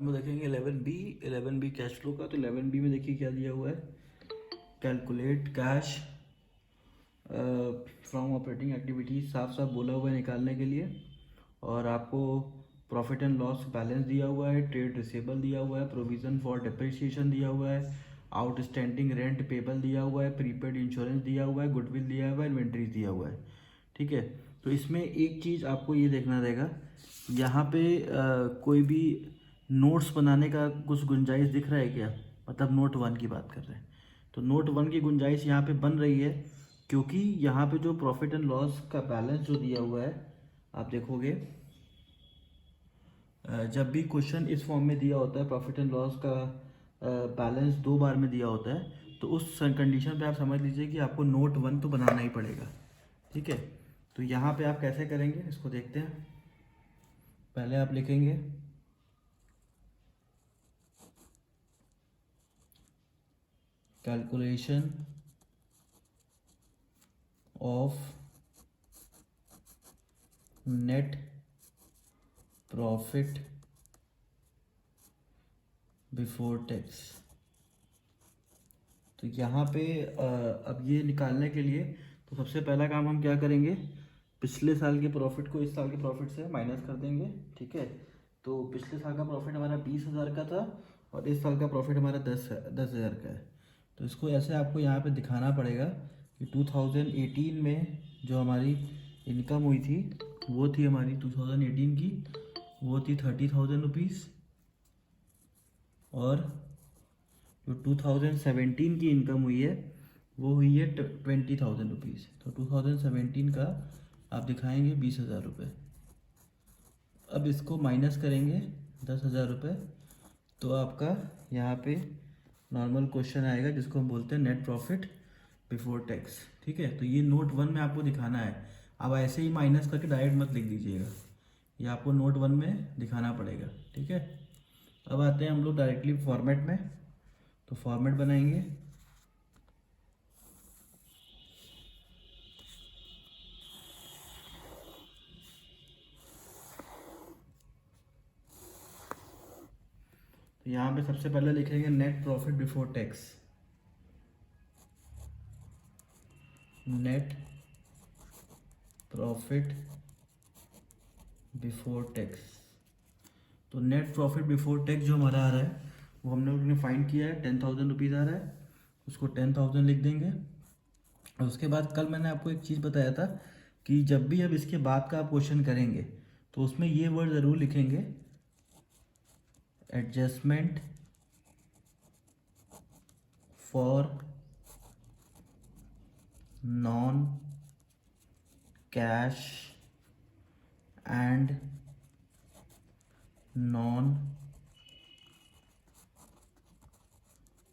में देखेंगे 11B cash flow का। तो 11B में देखिए क्या दिया हुआ है, calculate cash from operating activities, साफ साफ बोला हुआ है निकालने के लिए। और आपको प्रॉफिट एंड लॉस बैलेंस दिया हुआ है, ट्रेड रिसेबल दिया हुआ है, प्रोविजन फॉर डिप्रिसिएशन दिया हुआ है, आउटस्टैंडिंग रेंट पेबल दिया हुआ है, प्रीपेड इंश्योरेंस दिया हुआ है, गुडविल दिया हुआ है, इन्वेंट्रीज दिया हुआ है। ठीक है, तो इसमें एक चीज़ आपको ये देखना रहेगा, यहाँ पे कोई भी नोट्स बनाने का कुछ गुंजाइश दिख रहा है क्या? मतलब नोट 1 की बात कर रहे हैं तो नोट 1 की गुंजाइश यहाँ पे बन रही है, क्योंकि यहाँ पे जो प्रॉफिट एंड लॉस का बैलेंस जो दिया हुआ है, आप देखोगे जब भी क्वेश्चन इस फॉर्म में दिया होता है, प्रॉफिट एंड लॉस का बैलेंस 2 बार में दिया होता है, तो उस कंडीशन पे आप समझ लीजिए कि आपको नोट 1 तो बनाना ही पड़ेगा। ठीक है, तो यहाँ पे आप कैसे करेंगे इसको देखते हैं। पहले आप लिखेंगे calculation of net profit before tax. तो यहाँ पे अब ये निकालने के लिए तो सबसे पहला काम हम क्या करेंगे, पिछले साल के प्रॉफिट को इस साल के प्रॉफिट से माइनस कर देंगे। ठीक है, तो पिछले साल का प्रॉफिट हमारा 20,000 का था और इस साल का प्रॉफिट हमारा 10,000 का है। तो इसको ऐसे आपको यहाँ पे दिखाना पड़ेगा कि 2018 में जो हमारी इनकम हुई थी वो थी हमारी 2018 की, वो थी 30,000 रुपीज़, और जो 2017 की इनकम हुई है वो हुई है 20,000 रुपीज़। तो 2017 का आप दिखाएंगे 20,000 रुपये। अब इसको माइनस करेंगे 10,000 रुपये, तो आपका यहाँ पे नॉर्मल क्वेश्चन आएगा जिसको हम बोलते हैं नेट प्रॉफिट बिफोर टैक्स। ठीक है, तो ये नोट 1 में आपको दिखाना है। अब ऐसे ही माइनस करके डायरेक्ट मत लिख दीजिएगा, ये आपको नोट 1 में दिखाना पड़ेगा। ठीक है, अब आते हैं हम लोग डायरेक्टली फॉर्मेट में। तो फॉर्मेट बनाएंगे, तो यहाँ पे सबसे पहले लिखेंगे net profit before tax. Net profit before tax. तो नेट प्रॉफिट बिफोर टैक्स जो हमारा आ रहा है वो हमने लोगों ने फाइंड किया है, 10,000 रुपीज़ आ रहा है, उसको 10,000 लिख देंगे। और उसके बाद कल मैंने आपको एक चीज़ बताया था कि जब भी अब इसके बाद का आप क्वेश्चन करेंगे तो उसमें ये वर्ड ज़रूर लिखेंगे, adjustment for non cash and non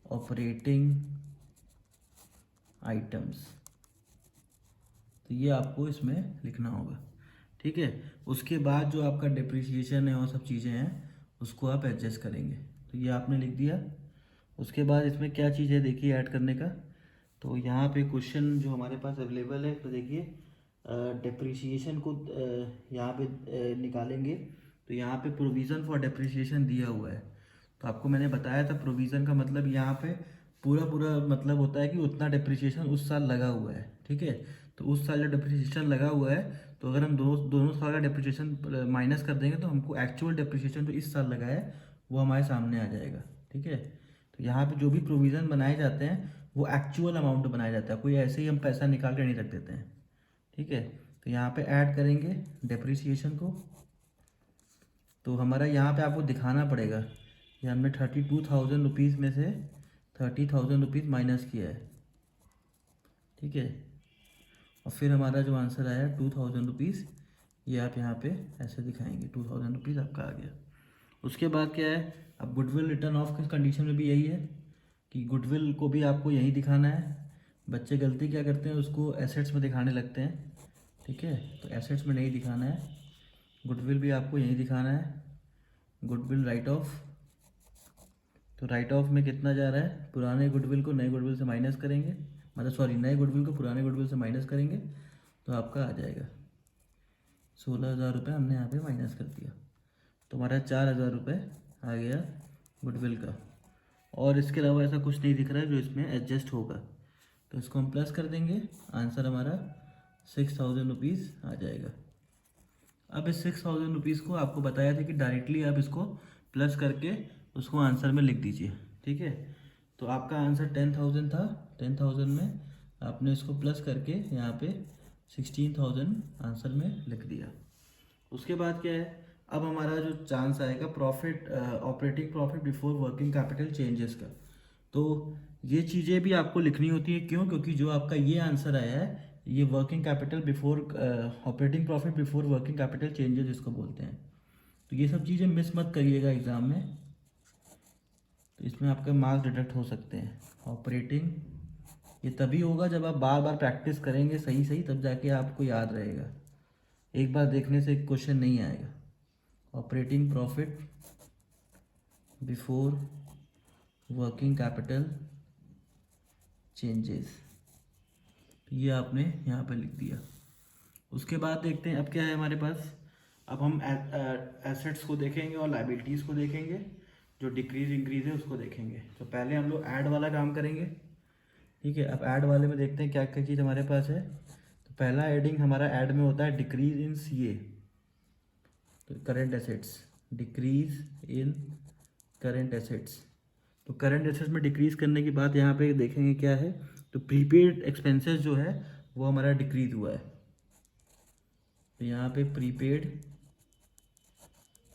operating items. तो ये आपको इसमें लिखना होगा। ठीक है, उसके बाद जो आपका डिप्रिसिएशन है और सब चीज़ें हैं उसको आप एडजस्ट करेंगे। तो ये आपने लिख दिया। उसके बाद इसमें क्या चीज़ है देखिए ऐड करने का, तो यहाँ पे क्वेश्चन जो हमारे पास अवेलेबल है, तो देखिए डिप्रिसिएशन को यहाँ पे निकालेंगे। तो यहाँ पे प्रोविज़न फॉर डिप्रिसिएशन दिया हुआ है। तो आपको मैंने बताया था प्रोविज़न का मतलब यहाँ पे पूरा पूरा मतलब होता है कि उतना डिप्रिसिएशन उस साल लगा हुआ है। ठीक है, तो उस साल जो डिप्रिसिएशन लगा हुआ है, तो अगर हम दोनों साल का डिप्रिसिएशन माइनस कर देंगे तो हमको एक्चुअल डिप्रिसिएशन जो इस साल लगा है वो हमारे सामने आ जाएगा। ठीक है, तो यहाँ पे जो भी प्रोविज़न बनाए जाते हैं वो एक्चुअल अमाउंट बनाया जाता है, कोई ऐसे ही हम पैसा निकाल के नहीं रख देते हैं। ठीक है, तो यहाँ पे ऐड करेंगे डिप्रिसिएशन को। तो हमारा यहाँ पे आपको दिखाना पड़ेगा कि हमने 32,000 रुपीज़ में से 30,000 रुपीज़ माइनस किया है। ठीक है, और फिर हमारा जो आंसर आया 2,000 रुपीज़, ये आप यहाँ पे ऐसे दिखाएंगे 2,000 रुपीज़ आपका आ गया। उसके बाद क्या है, अब गुडविल रिटर्न ऑफ की कंडीशन में भी यही है कि गुडविल को भी आपको यही दिखाना है। बच्चे गलती क्या करते हैं, उसको एसेट्स में दिखाने लगते हैं। ठीक है, तो एसेट्स में नहीं दिखाना है, गुडविल भी आपको यही दिखाना है। गुडविल राइट ऑफ, तो राइट ऑफ में कितना जा रहा है, पुराने गुडविल को नए गुडविल से माइनस करेंगे, मतलब सॉरी नए गुडविल को पुराने गुडविल से माइनस करेंगे, तो आपका आ जाएगा 16,000 रुपये हमने यहाँ पे माइनस कर दिया, तो हमारा 4,000 रुपये आ गया गुडविल का, और इसके अलावा ऐसा कुछ नहीं दिख रहा है जो इसमें एडजस्ट होगा। तो इसको हम प्लस कर देंगे, आंसर हमारा 6000 रुपीज़ आ जाएगा। अब इस 6000 रुपीज़ को आपको बताया था कि डायरेक्टली आप इसको प्लस करके उसको आंसर में लिख दीजिए, ठीक है। तो आपका आंसर 10,000 था, 10,000 में आपने इसको प्लस करके यहाँ पे 16,000 आंसर में लिख दिया। उसके बाद क्या है, अब हमारा जो चांस आएगा profit, operating profit before working capital changes का। तो ये चीज़ें भी आपको लिखनी होती है, क्यों? क्योंकि जो आपका ये आंसर आया है, ये working capital before, operating profit before working capital changes इसको बोलते हैं। तो ये सब चीज़ें मिस मत करिएगा एग्ज़ाम में, तो इसमें आपके मार्क्स डिडक्ट हो सकते हैं। ऑपरेटिंग ये तभी होगा जब आप बार बार प्रैक्टिस करेंगे सही सही, तब जाके आपको याद रहेगा, एक बार देखने से क्वेश्चन नहीं आएगा। Operating profit before working capital changes, ये आपने यहाँ पे लिख दिया। उसके बाद देखते हैं अब क्या है हमारे पास। अब हम एसेट्स को देखेंगे और लाइबिलिटीज़ को देखेंगे, जो डिक्रीज इंक्रीज है उसको देखेंगे। तो पहले हम लोग ऐड वाला काम करेंगे, ठीक है। अब ऐड वाले में देखते हैं क्या क्या चीज़ हमारे पास है। तो पहला एडिंग हमारा ऐड में होता है डिक्रीज इन सीए, तो current assets, decrease in current assets. तो करेंट एसेट्स में डिक्रीज करने की बात यहाँ पे देखेंगे क्या है। तो प्रीपेड एक्सपेंसेस जो है वो हमारा डिक्रीज हुआ है, तो यहाँ पे प्रीपेड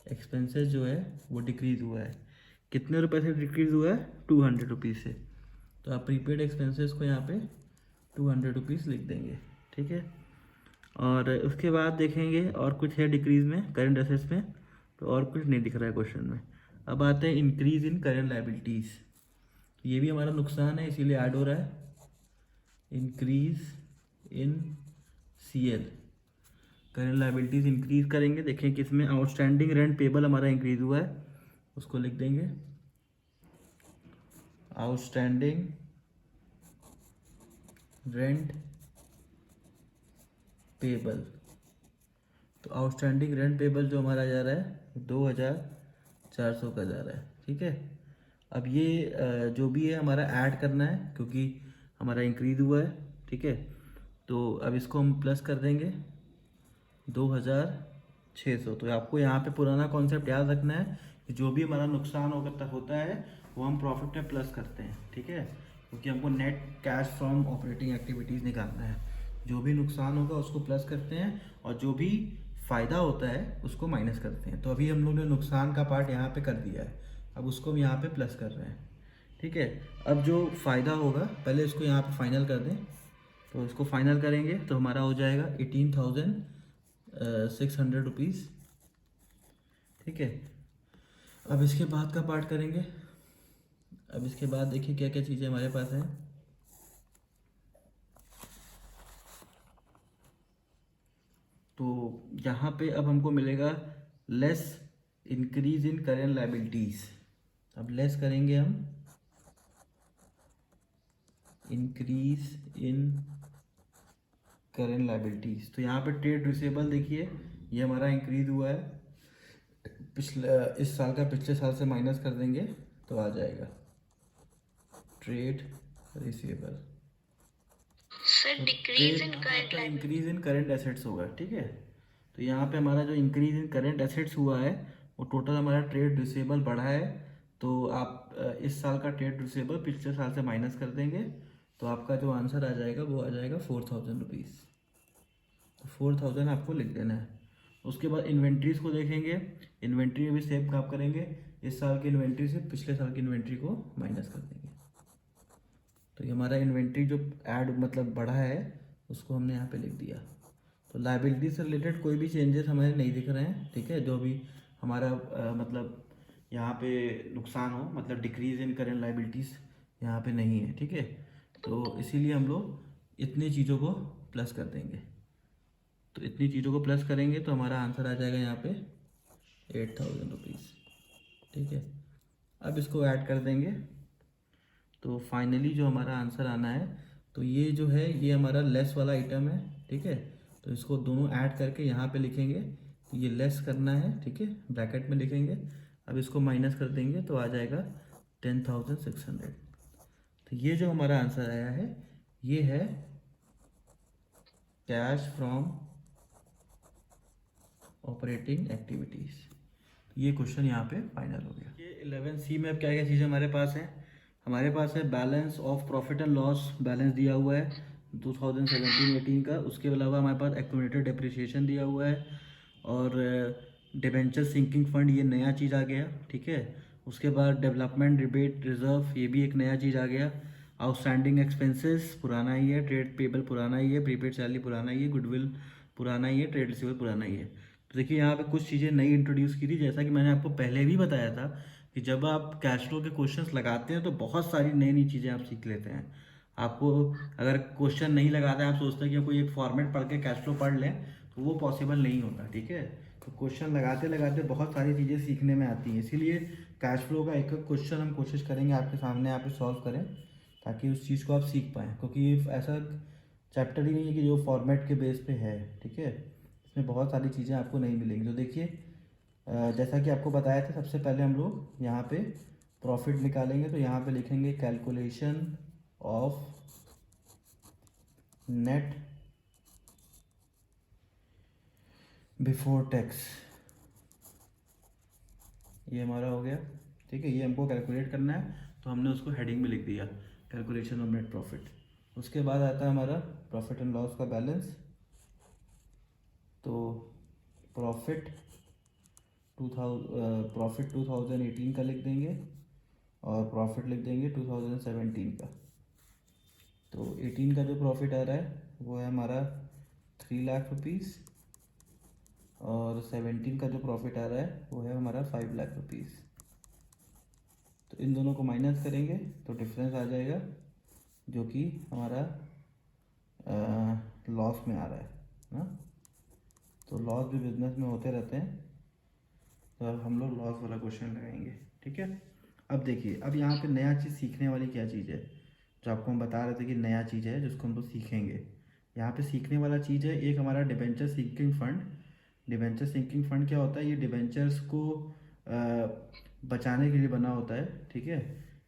एक्सपेंसेस जो है वो डिक्रीज हुआ है। कितने रुपए से डिक्रीज हुआ है? 200 रुपीज़ से। तो आप प्रीपेड एक्सपेंसेस को यहाँ पे 200 रुपीज़ लिख देंगे, ठीक है। और उसके बाद देखेंगे और कुछ है डिक्रीज में करेंट एसेट्स में, तो और कुछ नहीं दिख रहा है क्वेश्चन में। अब आते हैं इंक्रीज इन करेंट लाइबिलिटीज़, ये भी हमारा नुकसान है इसीलिए ऐड हो रहा है। Increase in CL, current liabilities increase करेंगे। देखें किसमें, आउटस्टैंडिंग रेंट पेबल हमारा इंक्रीज हुआ है, उसको लिख देंगे आउटस्टैंडिंग रेंट पेबल। तो आउटस्टैंडिंग रेंट पेबल जो हमारा जा रहा है 2,400 का जा रहा है, ठीक है। अब ये जो भी है हमारा ऐड करना है क्योंकि हमारा इंक्रीज हुआ है, ठीक है। तो अब इसको हम प्लस कर देंगे 2,600। तो आपको यहाँ पे पुराना कॉन्सेप्ट याद रखना है कि जो भी हमारा नुकसान होता है वो हम प्रॉफिट में प्लस करते हैं, ठीक है। क्योंकि हमको net cash from operating activities निकालना है। जो भी नुकसान होगा उसको प्लस करते हैं और जो भी फ़ायदा होता है उसको माइनस करते हैं। तो अभी हम लोग ने नुकसान का पार्ट यहाँ पे कर दिया है, अब उसको हम यहाँ पे प्लस कर रहे हैं, ठीक है। अब जो फ़ायदा होगा पहले इसको यहाँ पे फाइनल कर दें। तो इसको फाइनल करेंगे तो हमारा हो जाएगा 18,600 रुपीज़, ठीक है। अब इसके बाद का पार्ट करेंगे। अब इसके बाद देखिए क्या क्या चीज़ें हमारे पास हैं। तो यहाँ पे अब हमको मिलेगा less increase in current liabilities. अब लेस करेंगे हम इंक्रीज इन करेंट लाइबिलिटीज़। तो यहाँ पे ट्रेड रिसीवेबल देखिए ये हमारा इंक्रीज हुआ है, इस साल का पिछले साल से माइनस कर देंगे तो आ जाएगा trade receivable. Sir decrease in current increase in current assets होगा, ठीक है। तो यहाँ पे हमारा जो इंक्रीज इन करंट एसेट्स हुआ है वो टोटल हमारा ट्रेड रिसीवेबल बढ़ा है। तो आप इस साल का ट्रेड रिसीवेबल पिछले साल से माइनस कर देंगे तो आपका जो आंसर आ जाएगा वो आ जाएगा 4,000 रुपीज़। तो 4,000 आपको लिख देना है। उसके बाद इन्वेंट्रीज को देखेंगे, इन्वेंट्री में भी सेम काम करेंगे, इस साल की इन्वेंट्री से पिछले साल की इन्वेंट्री को माइनस कर देंगे। तो ये हमारा इन्वेंट्री जो ऐड मतलब बढ़ा है उसको हमने यहाँ पे लिख दिया। तो लाइबिलिटी से रिलेटेड कोई भी चेंजेस हमें नहीं दिख रहे हैं, ठीक है। जो भी हमारा मतलब यहाँ पे नुकसान हो, मतलब डिक्रीज इन करेंट लाइबिलिटीज़ यहाँ पे नहीं है, ठीक है। तो इसीलिए हम लोग इतनी चीज़ों को प्लस कर देंगे। तो इतनी चीज़ों को प्लस करेंगे तो हमारा आंसर आ जाएगा यहाँ पे 8,000 रुपीज़, ठीक है। अब इसको ऐड कर देंगे तो फाइनली जो हमारा आंसर आना है, तो ये जो है ये हमारा लेस वाला आइटम है, ठीक है। तो इसको दोनों ऐड करके यहाँ पे लिखेंगे, तो ये लेस करना है, ठीक है, ब्रैकेट में लिखेंगे। अब इसको माइनस कर देंगे तो आ जाएगा 10,600। तो ये जो हमारा आंसर आया है ये है कैश फ्रॉम ऑपरेटिंग एक्टिविटीज़। ये क्वेश्चन यहाँ पे फाइनल हो गया। ये 11C में अब क्या क्या चीज़ें हमारे पास हैं। हमारे पास है balance of profit and loss, balance दिया हुआ है 2017-18 का। उसके अलावा हमारे पास एक्यूमुलेटेड डेप्रिसिएशन दिया हुआ है और डिबेंचर सिंकिंग फंड, ये नया चीज़ आ गया, ठीक है। उसके बाद डेवलपमेंट रिबेट रिजर्व, ये भी एक नया चीज़ आ गया। आउटस्टैंडिंग एक्सपेंसेस पुराना ही है, ट्रेड पेबल पुराना ही है, प्रीपेड सैलरी पुराना ही है, गुडविल पुराना ही है, ट्रेड रिसीवेबल पुराना ही है। तो देखिए यहाँ पे कुछ चीज़ें नई इंट्रोड्यूस की थी, जैसा कि मैंने आपको पहले भी बताया था कि जब आप कैश फ्लो के क्वेश्चंस लगाते हैं तो बहुत सारी नई नई चीज़ें आप सीख लेते हैं। आपको अगर क्वेश्चन नहीं लगाता है, आप सोचते हैं कि कोई एक फॉर्मेट पढ़ के कैश फ्लो पढ़ लें, तो वो पॉसिबल नहीं होता, ठीक है। तो क्वेश्चन लगाते लगाते बहुत सारी चीज़ें सीखने में आती हैं, इसीलिए कैश फ्लो का एक एक क्वेश्चन हम कोशिश करेंगे आपके सामने आप सॉल्व करें, ताकि उस चीज़ को आप सीख पाएँ, क्योंकि ये ऐसा चैप्टर ही नहीं है कि जो फॉर्मेट के बेस पे है, ठीक है। इसमें बहुत सारी चीज़ें आपको नहीं मिलेंगी। तो देखिए जैसा कि आपको बताया था, सबसे पहले हम लोग यहाँ पे प्रॉफिट निकालेंगे, तो यहाँ पे लिखेंगे calculation of net before tax, ये हमारा हो गया, ठीक है। ये हमको कैलकुलेट करना है, तो हमने उसको हेडिंग में लिख दिया कैलकुलेशन ऑफ नेट प्रॉफिट। उसके बाद आता है हमारा प्रॉफिट एंड लॉस का बैलेंस, तो प्रॉफिट 2018 का लिख देंगे और प्रॉफिट लिख देंगे 2017 का। तो 18 का जो प्रॉफिट आ रहा है वो है हमारा 3 लाख रुपीज़ और 17 का जो प्रॉफिट आ रहा है वो है हमारा 5 लाख रुपीज़। तो इन दोनों को माइनस करेंगे तो डिफरेंस आ जाएगा, जो कि हमारा लॉस में आ रहा है ना। तो लॉस भी बिजनेस में होते रहते हैं, तो अब हम लोग लॉस वाला क्वेश्चन लगाएंगे, ठीक है। अब देखिए, अब यहाँ पे नया चीज़ सीखने वाली क्या चीज़ है, जो आपको हम बता रहे थे कि नया चीज़ है जिसको हम लोग सीखेंगे। यहाँ पे सीखने वाला चीज़ है एक हमारा debenture sinking fund. Debenture sinking fund क्या होता है, ये डिबेंचर्स को बचाने के लिए बना होता है, ठीक है।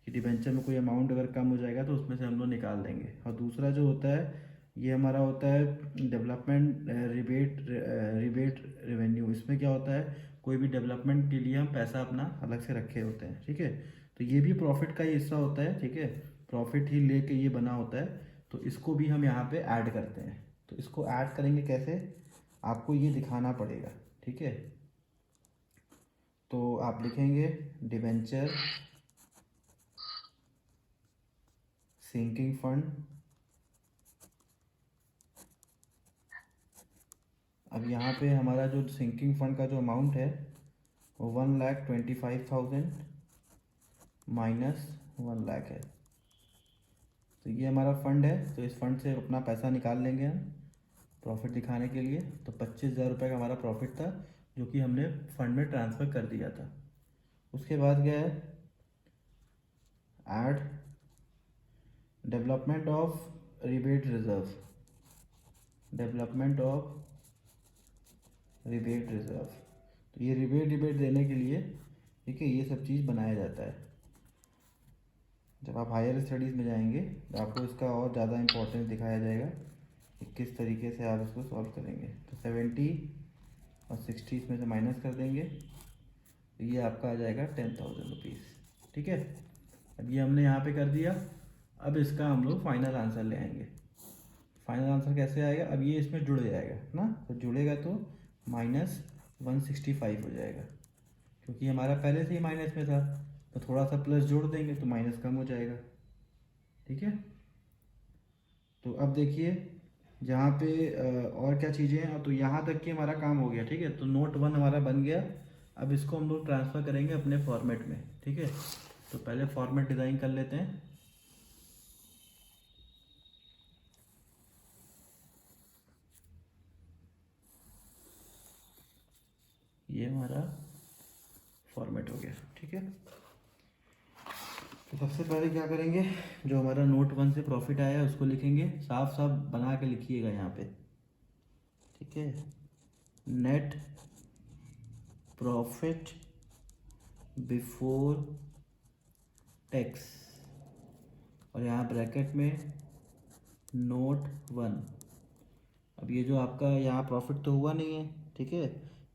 कि डिबेंचर में कोई अमाउंट अगर कम हो जाएगा तो उसमें से हम लोग निकाल देंगे। और दूसरा जो होता है ये हमारा होता है डेवलपमेंट रिबेट रेवेन्यू। इसमें क्या होता है, कोई भी डेवलपमेंट के लिए हम पैसा अपना अलग से रखे होते हैं, ठीक है। तो ये भी प्रॉफिट का ही हिस्सा होता है, ठीक है। प्रॉफिट ही लेके ये बना होता है, तो इसको भी हम यहाँ पे ऐड करते हैं। तो इसको ऐड करेंगे कैसे, आपको ये दिखाना पड़ेगा, ठीक है। तो आप लिखेंगे डिबेंचर सिंकिंग फंड। अब यहाँ पे हमारा जो सिंकिंग फंड का जो अमाउंट है वो 1,25,000 माइनस 1 लाख है। तो ये हमारा फंड है, तो इस फंड से अपना पैसा निकाल लेंगे हम प्रॉफिट दिखाने के लिए। तो 25,000 रुपये का हमारा प्रॉफिट था, जो कि हमने फंड में ट्रांसफ़र कर दिया था। उसके बाद क्या है, add development of rebate reserve, development of rebate reserve. तो ये रिबेट देने के लिए, ठीक है, ये सब चीज़ बनाया जाता है। जब आप हायर स्टडीज़ में जाएंगे तो आपको इसका और ज़्यादा इंपॉर्टेंस दिखाया जाएगा कि किस तरीके से आप इसको सॉल्व करेंगे। तो 70 और 60 इसमें से माइनस कर देंगे, तो ये आपका आ जाएगा 10,000 रुपीज़, ठीक है। अब ये हमने यहाँ पे कर दिया। अब इसका हम लोग फाइनल आंसर ले आएंगे। फाइनल आंसर कैसे आएगा, अब ये इसमें जुड़ जाएगा ना, तो जुड़ेगा तो -165 हो जाएगा, क्योंकि हमारा पहले से ही माइनस में था। तो थोड़ा सा प्लस जोड़ देंगे तो माइनस कम हो जाएगा, ठीक है। तो अब देखिए जहाँ पे और क्या चीज़ें हैं, तो यहाँ तक कि हमारा काम हो गया, ठीक है। तो नोट 1 हमारा बन गया। अब इसको हम लोग ट्रांसफ़र करेंगे अपने फॉर्मेट में, ठीक है। तो पहले फॉर्मेट डिज़ाइन कर लेते हैं। ये हमारा फॉर्मेट हो गया, ठीक है। तो सबसे पहले क्या करेंगे, जो हमारा नोट 1 से प्रॉफिट आया है उसको लिखेंगे, साफ साफ बना के लिखिएगा यहाँ पे, ठीक है। नेट प्रॉफिट बिफोर टैक्स, और यहाँ ब्रैकेट में नोट 1। अब ये जो आपका यहाँ प्रॉफिट तो हुआ नहीं है, ठीक है,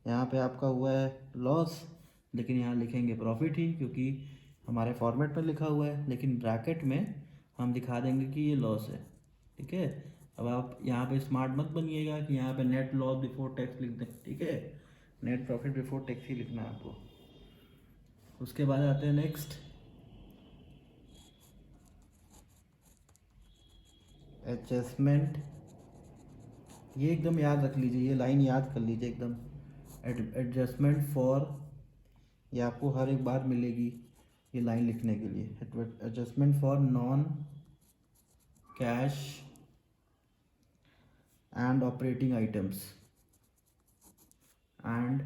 यहाँ पे आपका हुआ है लॉस, लेकिन यहाँ लिखेंगे प्रॉफिट ही क्योंकि हमारे फॉर्मेट में लिखा हुआ है, लेकिन ब्रैकेट में हम दिखा देंगे कि ये लॉस है, ठीक है। अब आप यहाँ पे स्मार्ट मत बनिएगा कि यहाँ पे नेट लॉस बिफोर टैक्स लिख दें, ठीक है, नेट प्रॉफिट बिफोर टैक्स ही लिखना है आपको। उसके बाद आते हैं नेक्स्ट, एडजस्टमेंट। ये एकदम याद रख लीजिए, ये लाइन याद कर लीजिए एकदम, एडजस्टमेंट फॉर, ये आपको हर एक बार मिलेगी ये लाइन लिखने के लिए, adjustment for non cash and operating items and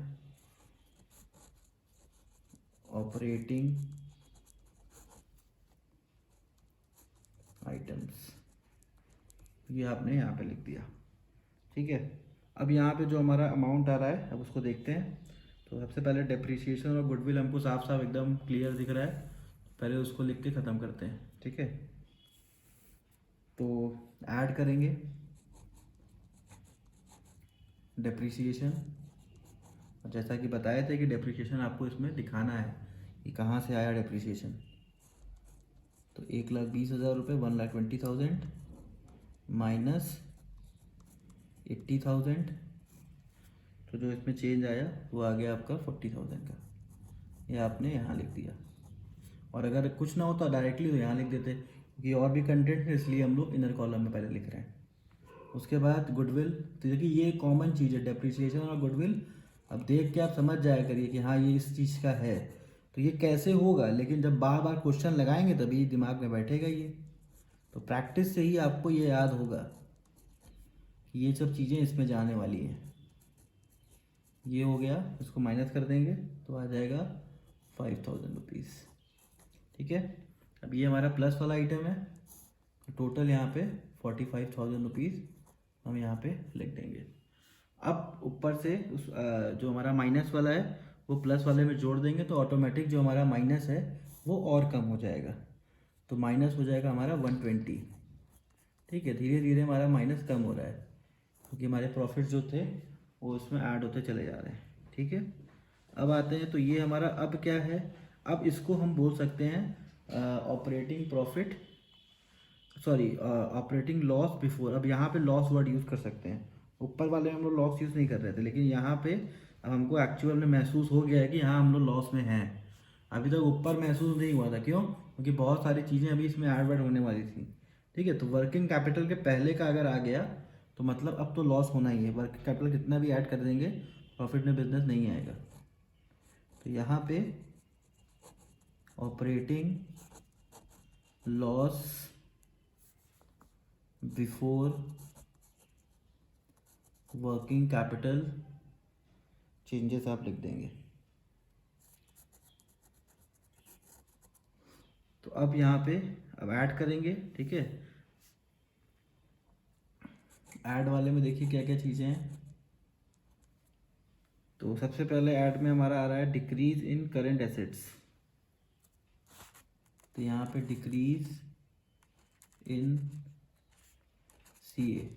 operating items, ये आपने यहाँ पे लिख दिया, ठीक है। अब यहाँ पे जो हमारा अमाउंट आ रहा है अब उसको देखते हैं। तो सबसे पहले डेप्रिसिएशन और गुडविल हमको साफ साफ एकदम क्लियर दिख रहा है, पहले उसको लिख के ख़त्म करते हैं, ठीक है। तो ऐड करेंगे डेप्रिसिएशन, और जैसा कि बताए थे कि डेप्रिसिएशन आपको इसमें दिखाना है कि कहाँ से आया डेप्रिसिएशन। तो 1,20,000 रुपये, 1,20,000 माइनस 80,000, तो जो इसमें चेंज आया वो आ गया आपका 40,000 का, ये आपने यहाँ लिख दिया। और अगर कुछ ना होता डायरेक्टली तो यहाँ लिख देते, क्योंकि और भी कंटेंट है इसलिए हम लोग इनर कॉलम में पहले लिख रहे हैं। उसके बाद गुडविल, तो देखिए ये कॉमन चीज़ है डेप्रिसिएशन और गुडविल। अब देख के आप समझ जाया करिए कि हाँ ये इस चीज़ का है, तो ये कैसे होगा, लेकिन जब बार बार क्वेश्चन लगाएंगे तभी दिमाग में बैठेगा ये। तो प्रैक्टिस से ही आपको ये याद होगा कि ये सब चीज़ें इसमें जाने वाली हैं। ये हो गया, इसको माइनस कर देंगे तो आ जाएगा 5,000 रुपीज़, ठीक है। अब ये हमारा प्लस वाला आइटम है, तो टोटल यहाँ पे 45,000 रुपीज़ हम यहाँ पे लिख देंगे। अब ऊपर से उस जो हमारा माइनस वाला है वो प्लस वाले में जोड़ देंगे, तो ऑटोमेटिक जो हमारा माइनस है वो और कम हो जाएगा, तो माइनस हो जाएगा हमारा 120, ठीक है। धीरे धीरे हमारा माइनस कम हो रहा है क्योंकि हमारे प्रॉफिट जो थे वो उसमें ऐड होते चले जा रहे हैं, ठीक है। अब आते हैं, तो ये हमारा अब क्या है, अब इसको हम बोल सकते हैं operating profit, sorry operating loss before. अब यहाँ पे लॉस वर्ड यूज़ कर सकते हैं, ऊपर वाले में हम लोग लॉस यूज़ नहीं कर रहे थे, लेकिन यहाँ पे अब हमको एक्चुअल में महसूस हो गया है कि हाँ हम लोग लॉस में हैं। अभी तक ऊपर महसूस नहीं हुआ था, क्यों, क्योंकि बहुत सारी चीज़ें अभी इसमें ऐड वैड होने वाली थी, ठीक है। तो वर्किंग कैपिटल के पहले का अगर आ गया तो मतलब अब तो लॉस होना ही है, वर्किंग कैपिटल कितना भी ऐड कर देंगे प्रॉफिट में बिजनेस नहीं आएगा। तो यहाँ पे operating loss before working capital changes आप लिख देंगे। तो अब यहाँ पे अब ऐड करेंगे, ठीक है। ऐड वाले में देखिए क्या क्या चीज़ें हैं। तो सबसे पहले ऐड में हमारा आ रहा है डिक्रीज इन करंट एसेट्स, तो यहाँ पे decrease in CA,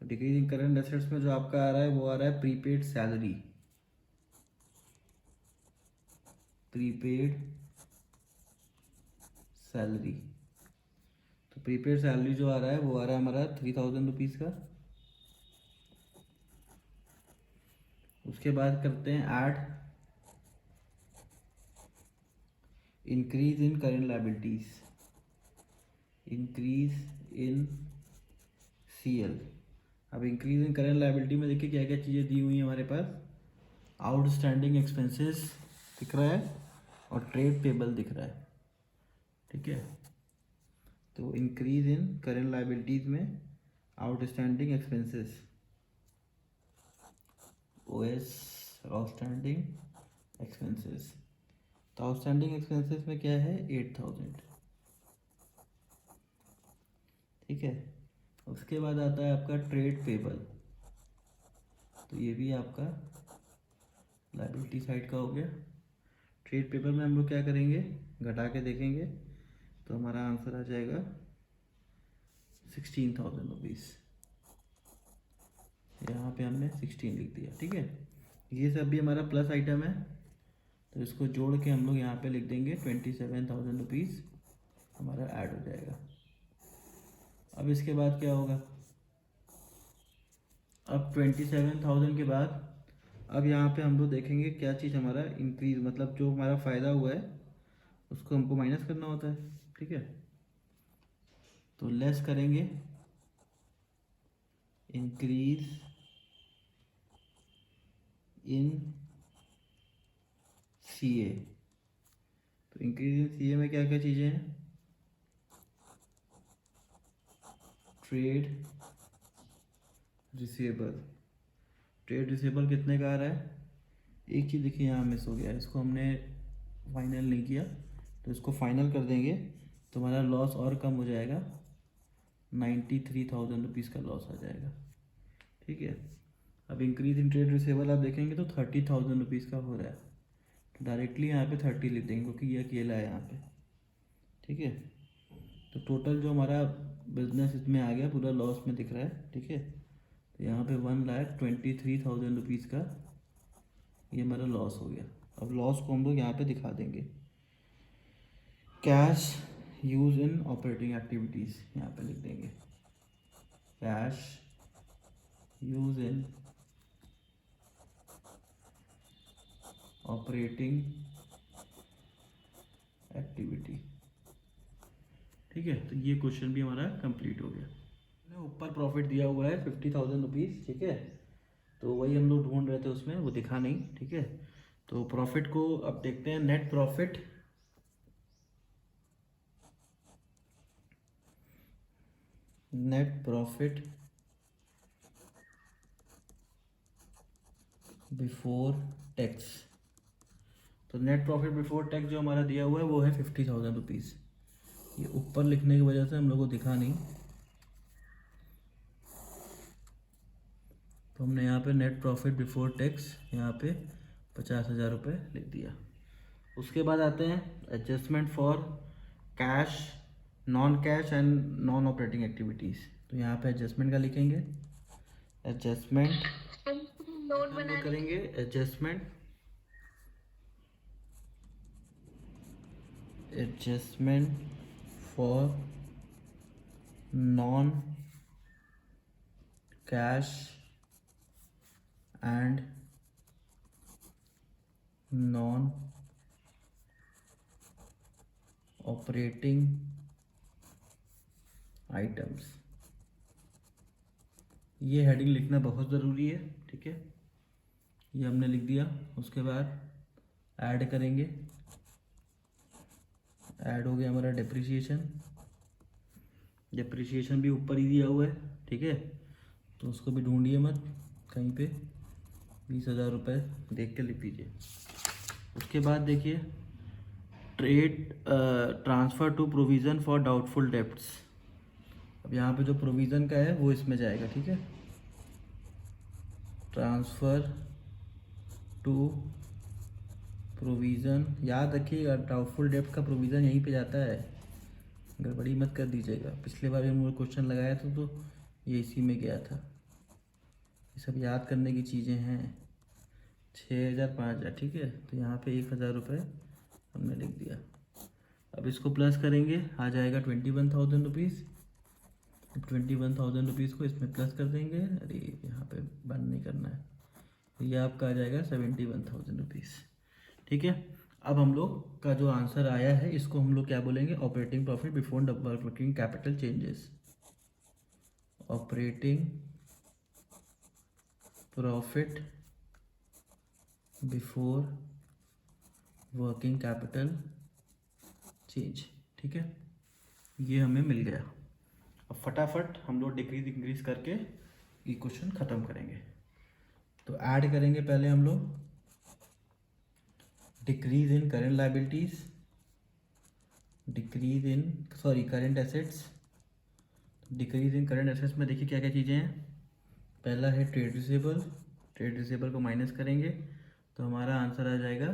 decrease in current assets में जो आपका आ रहा है वो आ रहा है प्रीपेड सैलरी, प्रीपेड सैलरी। तो प्रीपेड सैलरी जो आ रहा है वो आ रहा है हमारा 3,000 रुपीज़ का। उसके बाद करते हैं add increase in current liabilities, increase in CL. अब इंक्रीज इन करेंट लायबिलिटी में देखिए क्या क्या चीज़ें दी हुई हैं हमारे पास, आउटस्टैंडिंग एक्सपेंसेस दिख रहा है और ट्रेड पेबल दिख रहा है, ठीक है। तो इंक्रीज इन करेंट लायबिलिटीज में outstanding expenses, OS outstanding expenses, तो आउटस्टैंडिंग एक्सपेंसेस में क्या है 8,000, ठीक है। उसके बाद आता है आपका ट्रेड पेबल, तो ये भी आपका लायबिलिटी साइड का हो गया। ट्रेड पेपर में हम लोग क्या करेंगे, घटा के देखेंगे तो हमारा आंसर आ जाएगा 16,000 रुपीज़। यहाँ पे हमने 16 लिख दिया, ठीक है। ये सब भी हमारा प्लस आइटम है, तो इसको जोड़ के हम लोग यहाँ पे लिख देंगे 27,000 रुपीज़ हमारा ऐड हो जाएगा। अब इसके बाद क्या होगा, अब 27,000 के बाद अब यहाँ पे हम लोग देखेंगे क्या चीज़ हमारा इंक्रीज, मतलब जो हमारा फ़ायदा हुआ है उसको हमको माइनस करना होता है, ठीक है। तो लेस करेंगे इंक्रीज इन सीए। तो इंक्रीज इन सीए में क्या क्या चीज़ें हैं, ट्रेड रिसीवेबल। ट्रेड रिसीवेबल कितने का आ रहा है, एक चीज़ देखिए यहाँ मिस हो गया, इसको हमने फाइनल नहीं किया, तो इसको फाइनल कर देंगे तो हमारा लॉस और कम हो जाएगा, 93,000 रुपीज़ का लॉस आ जाएगा, ठीक है। अब इंक्रीज इन ट्रेड रिसीवेबल आप देखेंगे तो 30,000 रुपीज़ का हो रहा है, तो डायरेक्टली यहाँ पे 30 लिख देंगे क्योंकि ये अकेला है यहाँ पे, ठीक है। तो टोटल जो हमारा बिजनेस इसमें आ गया पूरा लॉस में दिख रहा है, ठीक है। तो यहाँ पे 1,23,000 रुपीज़ का ये हमारा लॉस हो गया। अब लॉस को हम लोग यहाँ पे दिखा देंगे, cash use in operating activities, यहाँ पे लिख देंगे cash use in operating activity, ठीक है। तो ये क्वेश्चन भी हमारा कंप्लीट हो गया। ऊपर प्रॉफिट दिया हुआ है 50,000 रुपीज़, ठीक है। तो वही हम लोग ढूंढ रहे थे, उसमें वो दिखा नहीं, ठीक है। तो प्रॉफिट को अब देखते हैं, नेट प्रॉफिट बिफोर टैक्स। तो नेट प्रॉफिट बिफोर टैक्स जो हमारा दिया हुआ है वो है 50,000 रुपीज़। ये ऊपर लिखने की वजह से हम लोग को दिखा नहीं, तो हमने यहाँ पे नेट प्रॉफिट बिफोर टैक्स यहाँ पे 50,000 रुपये लिख दिया। उसके बाद आते हैं adjustment for cash, non cash and non operating activities. तो यहाँ पे एडजस्टमेंट का लिखेंगे, एडजस्टमेंट करेंगे, adjustment for non cash and non operating items. ये हेडिंग लिखना बहुत ज़रूरी है, ठीक है। ये हमने लिख दिया। उसके बाद ऐड करेंगे, ऐड हो गया हमारा डिप्रिसिएशन। डिप्रिसिएशन भी ऊपर ही दिया हुआ है, ठीक है। तो उसको भी ढूंढिए मत कहीं पे, 20,000 रुपये देख के लिख दीजिए। उसके बाद देखिए trade transfer to provision for doubtful debts. अब यहाँ पे जो प्रोविज़न का है वो इसमें जाएगा, ठीक है। ट्रांसफ़र टू प्रोविज़न, याद रखिएगा डाउटफुल डेब्ट का प्रोविज़न यहीं पे जाता है, गड़बड़ी मत कर दीजिएगा। पिछले बार भी हम क्वेश्चन लगाया था तो ये इसी में गया था। ये सब याद करने की चीज़ें हैं। 6,000 5,000, ठीक है। तो यहाँ पे 1,000 रुपये हमने लिख दिया। अब इसको प्लस करेंगे, आ जाएगा 21,000 रुपीज़। 21,000 रुपीज़ को इसमें प्लस कर देंगे, अरे यहाँ पे बंद नहीं करना है, तो ये आपका आ जाएगा 71,000 रुपीज़, ठीक है। अब हम लोग का जो आंसर आया है इसको हम लोग क्या बोलेंगे, operating profit before working capital changes. Operating profit before working capital change, ठीक है। ये हमें मिल गया। अब फटाफट हम लोग डिक्रीज इंक्रीज करके ये क्वेश्चन ख़त्म करेंगे। तो ऐड करेंगे पहले हम लोग decrease in current liabilities, current assets. Decrease in current assets में देखिए क्या क्या चीज़ें हैं। पहला है ट्रेड रिसीवेबल। ट्रेड रिसीवेबल को माइनस करेंगे तो हमारा आंसर आ जाएगा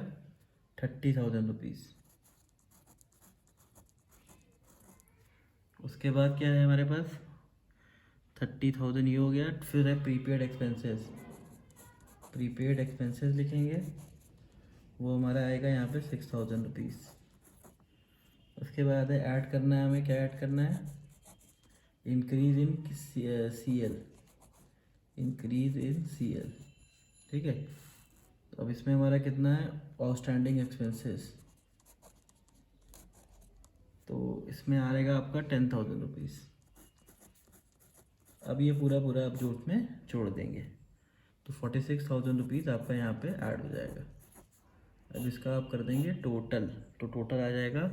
30,000 रुपीज़। उसके बाद क्या है हमारे पास, 30,000 ये हो गया। फिर है प्रीपेड एक्सपेंसेस। प्रीपेड एक्सपेंसेस लिखेंगे, वो हमारा आएगा यहाँ पे 6,000 रुपीज़। उसके बाद है ऐड करना है हमें, क्या ऐड करना है, increase in CL, increase in CL। ठीक है, तो अब इसमें हमारा कितना है, आउटस्टैंडिंग एक्सपेंसेस, तो इसमें आएगा आपका 10,000 रुपीज़। अब ये पूरा पूरा आप जो उसमें जोड़ देंगे तो 46,000 रुपीज़ आपका यहाँ पे ऐड हो जाएगा। अब इसका आप कर देंगे टोटल, तो टोटल आ जाएगा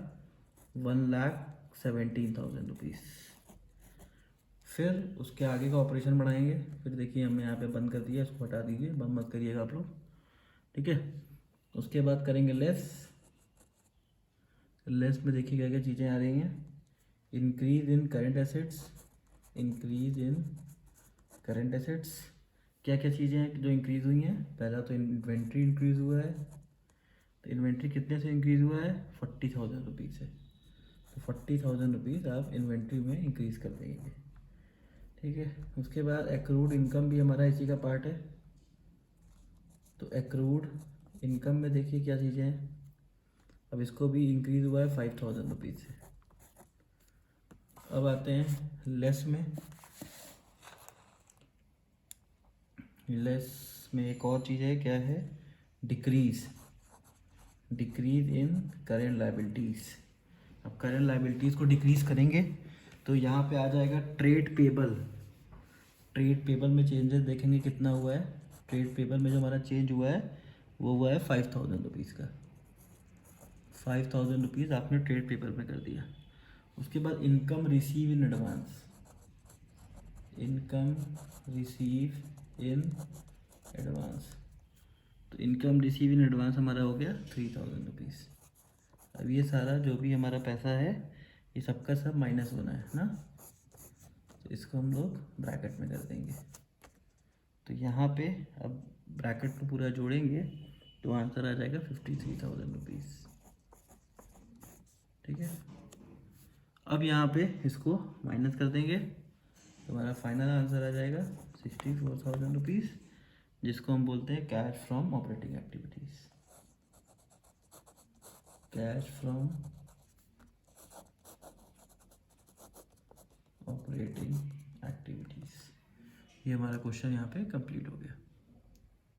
1,17,000 रुपीज़। फिर उसके आगे का ऑपरेशन बढ़ाएंगे। फिर देखिए हमने यहाँ पे बंद कर दिया, इसको हटा दीजिए, बंद मत करिएगा आप लोग। ठीक है, उसके बाद करेंगे लेस। लेस में देखिए क्या क्या चीज़ें आ रही हैं, increase in current assets, increase in current assets. क्या क्या चीज़ें हैं जो इंक्रीज़ हुई हैं, पहला तो इन्वेंट्री इंक्रीज़ हुआ है। तो इन्वेंट्री कितने से इंक्रीज़ हुआ है, 40,000 रुपीज़ से। तो 40,000 रुपीज़ आप इन्वेंट्री में इंक्रीज़ कर देंगे। ठीक है, उसके बाद एक्रूड इनकम भी हमारा इसी का पार्ट है। तो एक्रूड इनकम में देखिए क्या चीज़ें हैं, अब इसको भी इंक्रीज़ हुआ है 5,000 रुपीज़ से। अब आते हैं लेस में। लेस में एक और चीज़ है, क्या है, decrease, decrease in current liabilities. अब करेंट लाइबिलिटीज़ को डिक्रीज़ करेंगे तो यहाँ पे आ जाएगा ट्रेड पेबल। ट्रेड पेबल में चेंजेस देखेंगे कितना हुआ है। ट्रेड पेबल में जो हमारा चेंज हुआ है वो हुआ है 5,000 रुपीज़ का। 5,000 रुपीज़ आपने ट्रेड पेबल में कर दिया। उसके बाद income receive in advance, income receive in advance. तो इनकम रिसीव इन एडवांस हमारा हो गया 3,000 रुपीज़। अब ये सारा जो भी हमारा पैसा है ये सबका सब माइनस होना है ना, तो इसको हम लोग ब्रैकेट में कर देंगे। तो यहाँ पे अब ब्रैकेट को पूरा जोड़ेंगे तो आंसर आ जाएगा 53,000 रुपीज़। ठीक है, अब यहाँ पे इसको माइनस कर देंगे तो हमारा फाइनल आंसर आ जाएगा 64,000 रुपीज़, जिसको हम बोलते हैं cash from operating activities. Cash from operating activities. ये हमारा क्वेश्चन यहाँ पे कंप्लीट हो गया।